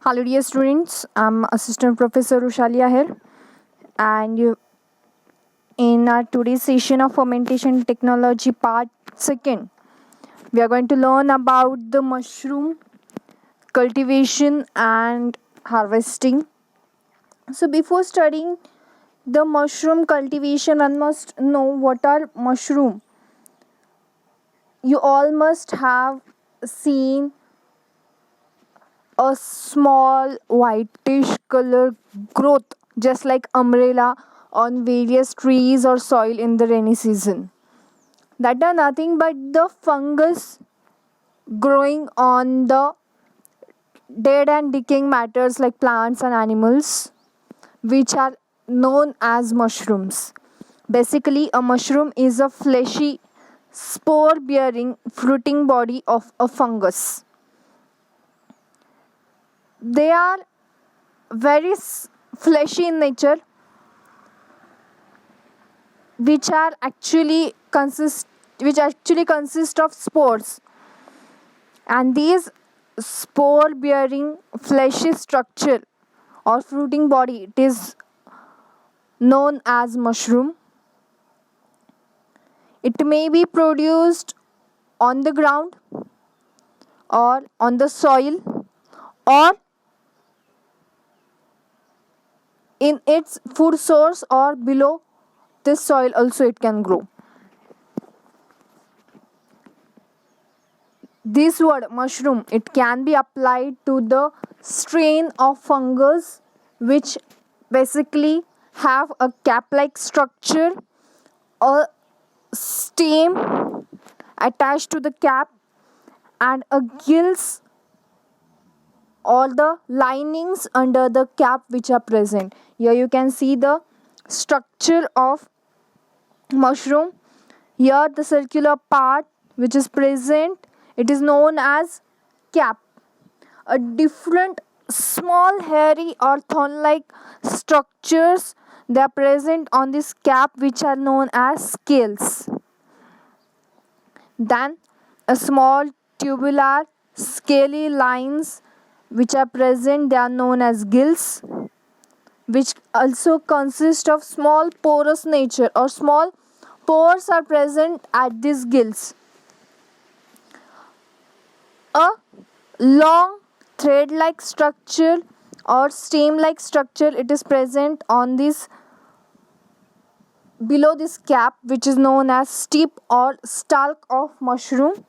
Hello, dear students. I'm Assistant Professor Rushalia here, and in our today's session of fermentation technology part second, we are going to learn about the mushroom cultivation and harvesting. So, before studying the mushroom cultivation, one must know what are mushroom. You all must have seen a small whitish color growth just like umbrella on various trees or soil in the rainy season. That are nothing but the fungus growing on the dead and decaying matters like plants and animals, which are known as mushrooms. Basically, a mushroom is a fleshy, spore bearing fruiting body of a fungus. They are very fleshy in nature, which are actually consist of spores, and these spore bearing fleshy structure or fruiting body, it is known as mushroom. It may be produced on the ground or on the soil, or in its food source or below this soil also it can grow. This word mushroom, it can be applied to the strain of fungus which basically have a cap like structure, a stem attached to the cap, and a gills or the linings under the cap which are present. Here you can see the structure of mushroom. Here the circular part which is present, it is known as cap. A different small hairy or thorn like structures, they are present on this cap which are known as scales. Then a small tubular scaly lines which are present, they are known as gills, which also consist of small porous nature or small pores are present at these gills. A long thread like structure or stem like structure, it is present on this below this cap which is known as tip or stalk of mushroom,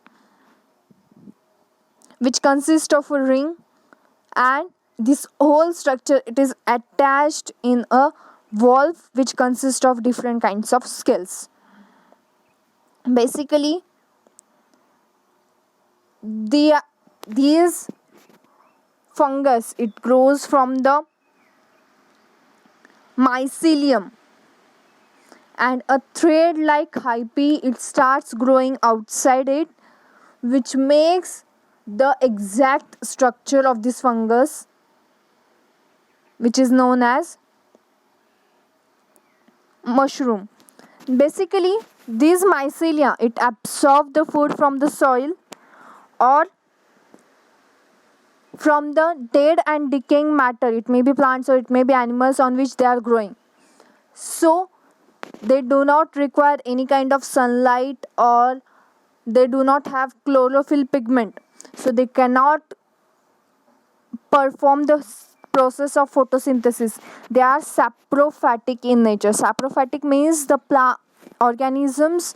which consists of a ring, and this whole structure, it is attached in a valve which consists of different kinds of scales. Basically, these fungus, it grows from the mycelium, and a thread like hyphae, it starts growing outside it, which makes the exact structure of this fungus which is known as mushroom. Basically, these mycelia, it absorb the food from the soil or from the dead and decaying matter. It may be plants or it may be animals on which they are growing. So they do not require any kind of sunlight, or they do not have chlorophyll pigment, so they cannot perform the process of photosynthesis. They are saprophytic in nature. Saprophytic means the organisms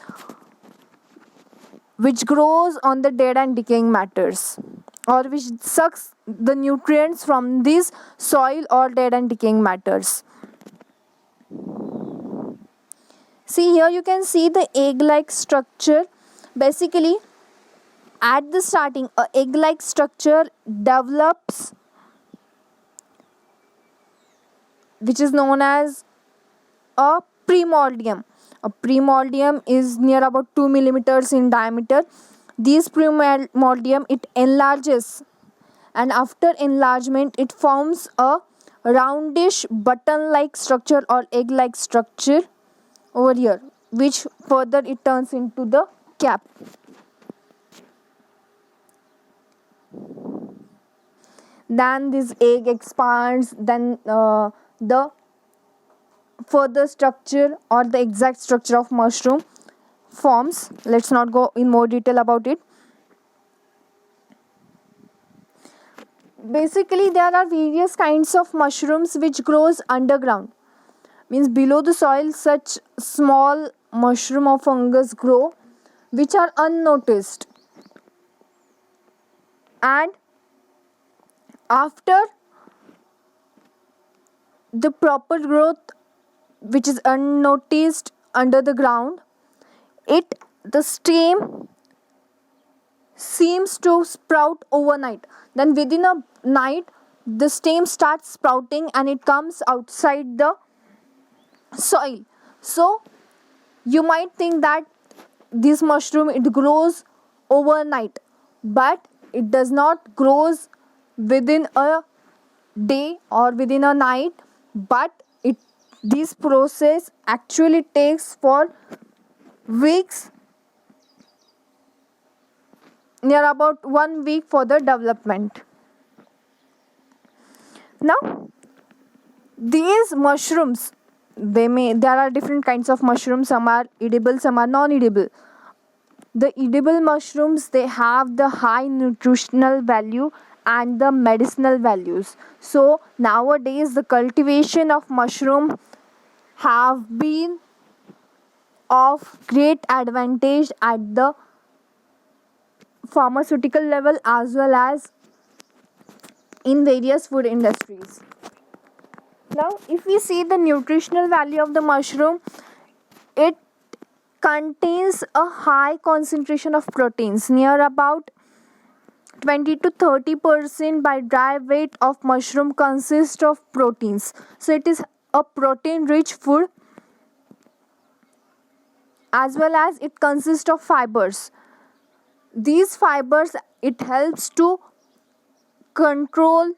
which grows on the dead and decaying matters, or which sucks the nutrients from these soil or dead and decaying matters. See, here you can see the egg like structure. Basically, at the starting, a egg like structure develops, which is known as a primordium. A primordium is near about 2 millimeters in diameter. This primordium, it enlarges, and after enlargement it forms a roundish button like structure or egg like structure over here, which further it turns into the cap. then this egg expands, then the further structure or the exact structure of mushroom forms. Let's not go in more detail about it. Basically, there are various kinds of mushrooms which grows underground, means below the soil. Such small mushroom or fungus grow which are unnoticed, and after the proper growth, which is unnoticed under the ground, it the stem seems to sprout overnight. Then within a night, the stem starts sprouting and it comes outside the soil. So you might think that this mushroom, it grows overnight, but it does not grows within a day or within a night, but it this process actually takes for weeks, near about 1 week for the development. Now these mushrooms, there are different kinds of mushrooms. Some are edible, some are non-edible. The edible mushrooms, they have the high nutritional value and the medicinal values. So nowadays the cultivation of mushroom have been of great advantage at the pharmaceutical level as well as in various food industries. Now, if we see the nutritional value of the mushroom, it contains a high concentration of proteins, near about 20 to 30% by dry weight of mushroom consists of proteins. So it is a protein rich food, as well as it consists of fibers. These fibers, it helps to control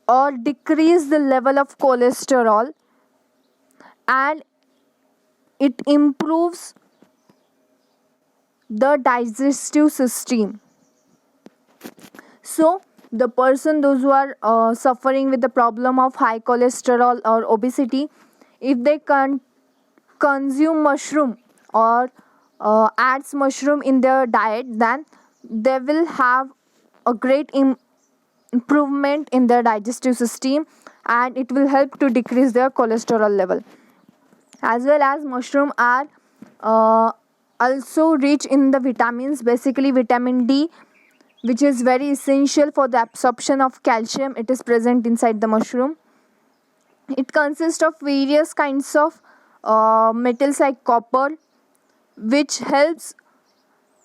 or decrease the level of cholesterol, and it improves the digestive system. So the person, those who are suffering with the problem of high cholesterol or obesity, if they consume mushroom or adds mushroom in their diet, then they will have a great improvement in their digestive system, and it will help to decrease their cholesterol level. As well as mushroom are uh, also rich in the vitamins, basically vitamin D, which is very essential for the absorption of calcium. It is present inside the mushroom. It consists of various kinds of metals like copper, which helps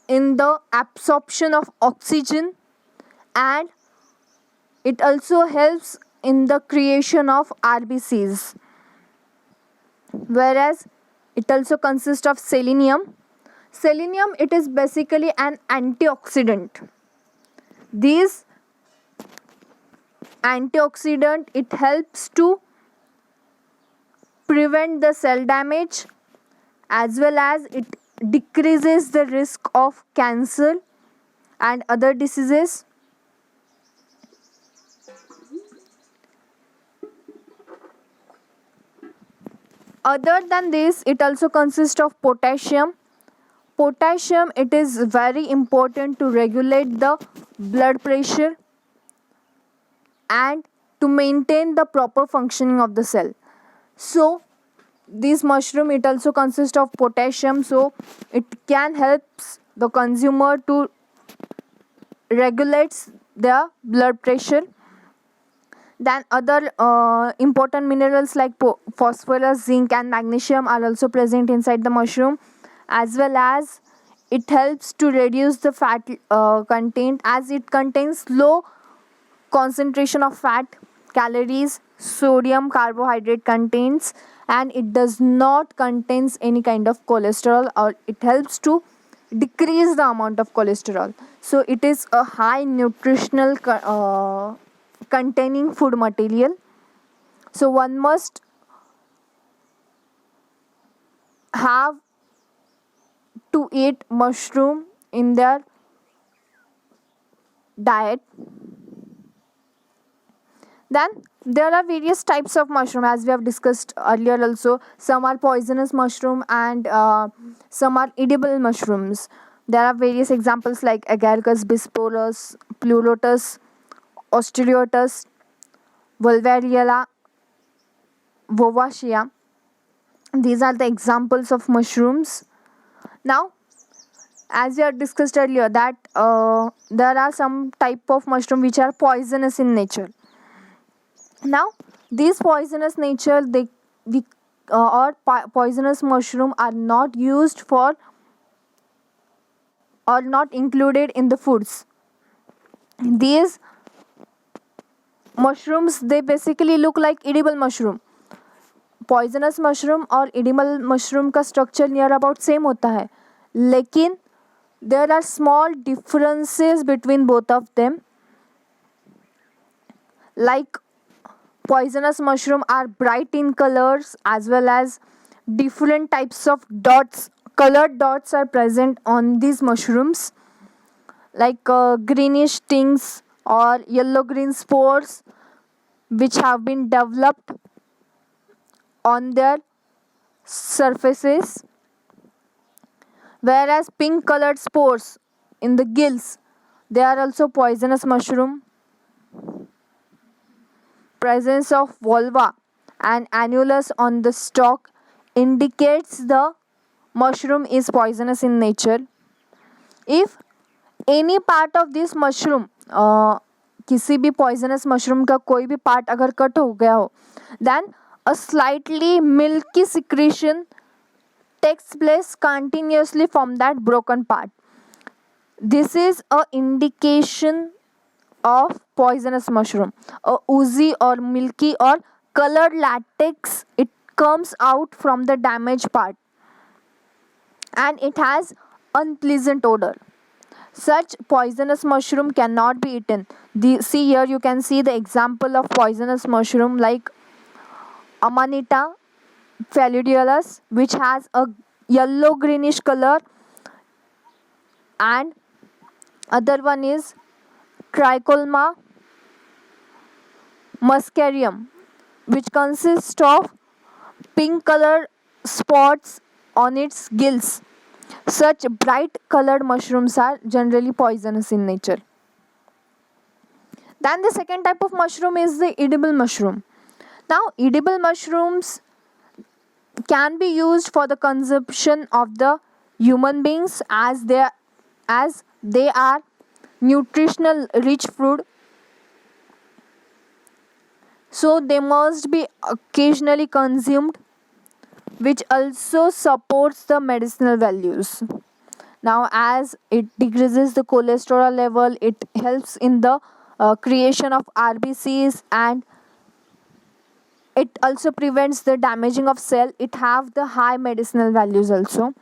in the absorption of oxygen, and it also helps in the creation of RBCs. Whereas it also consists of selenium. Selenium, it is basically an antioxidant. This antioxidant, it helps to prevent the cell damage, as well as it decreases the risk of cancer and other diseases. Other than this, it also consists of potassium. Potassium, it is very important to regulate the blood pressure and to maintain the proper functioning of the cell. So this mushroom, it also consists of potassium, so it can help the consumer to regulate their blood pressure. Then other important minerals like phosphorus, zinc and magnesium are also present inside the mushroom, as well as it helps to reduce the fat content, as it contains low concentration of fat, calories, sodium, carbohydrate contains, and it does not contains any kind of cholesterol, or it helps to decrease the amount of cholesterol. So it is a high nutritional containing food material. So one must have to eat mushroom in their diet. Then there are various types of mushroom, as we have discussed earlier also. Some are poisonous mushroom and some are edible mushrooms. There are various examples like Agaricus bisporus, Pleurotus, Osteotus, Wolveriella, Vovacea. These are the examples of mushrooms. Now, as we have discussed earlier, that there are some type of mushroom which are poisonous in nature. Now, these poisonous nature, poisonous mushroom are not used for or not included in the foods. These mushrooms, they basically look like edible mushroom. Poisonous mushroom और edible mushroom का structure near about same होता है, लेकिन there are small differences between both of them. Like poisonous mushroom are bright in colors as well as different types of dots, colored dots are present on these mushrooms, like greenish stings or yellow green spores which have been developed on their surfaces, whereas pink colored spores in the gills, they are also poisonous mushroom. Presence of volva and annulus on the stalk indicates the mushroom is poisonous in nature. If any part of this mushroom, किसी भी poisonous mushroom का कोई भी part अगर cut हो गया हो, then a slightly milky secretion takes place continuously from that broken part. This is a indication of poisonous mushroom. A oozy or milky or colored latex, it comes out from the damaged part and it has unpleasant odor. Such poisonous mushroom cannot be eaten. See here you can see the example of poisonous mushroom like Amanita phallidiolus, which has a yellow greenish color, and other one is Trichoderma muscarium, which consists of pink colored spots on its gills. Such bright colored mushrooms are generally poisonous in nature. Then the second type of mushroom is the edible mushroom. Now, edible mushrooms can be used for the consumption of the human beings as they are nutritional rich food. So they must be occasionally consumed, which also supports the medicinal values. Now, as it decreases the cholesterol level, it helps in the creation of RBCs, and it also prevents the damaging of cell. It have the high medicinal values also.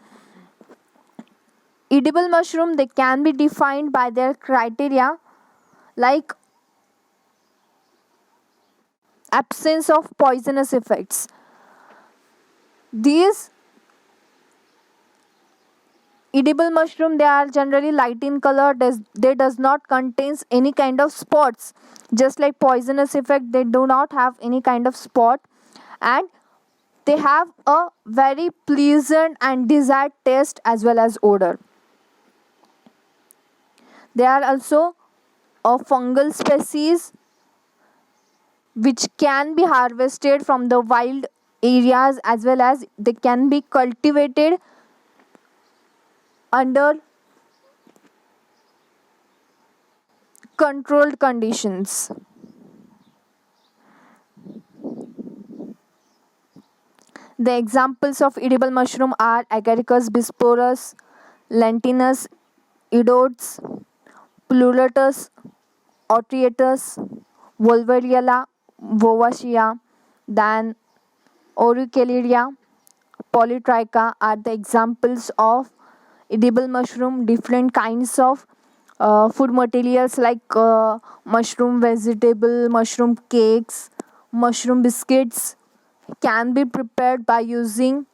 Edible mushroom, they can be defined by their criteria like absence of poisonous effects. These edible mushroom, they are generally light in color. They does not contains any kind of spots. Just like poisonous effect, they do not have any kind of spot, and they have a very pleasant and desired taste as well as odor. They are also a fungal species which can be harvested from the wild areas as well as they can be cultivated under controlled conditions. The examples of edible mushroom are Agaricus bisporus, Lentinus edodes, Pleurotus, Otriatus, Wolveriella, Vovacea, then Auricularia, Polytricha are the examples of edible mushroom. Different kinds of food materials like mushroom vegetable, mushroom cakes, mushroom biscuits can be prepared by using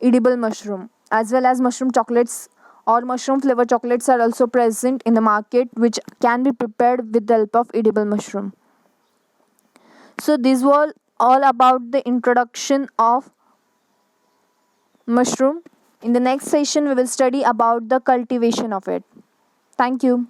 edible mushroom, as well as mushroom chocolates or mushroom flavor chocolates are also present in the market which can be prepared with the help of edible mushroom. So this was all about the introduction of mushroom. In the next session we will study about the cultivation of it. Thank you.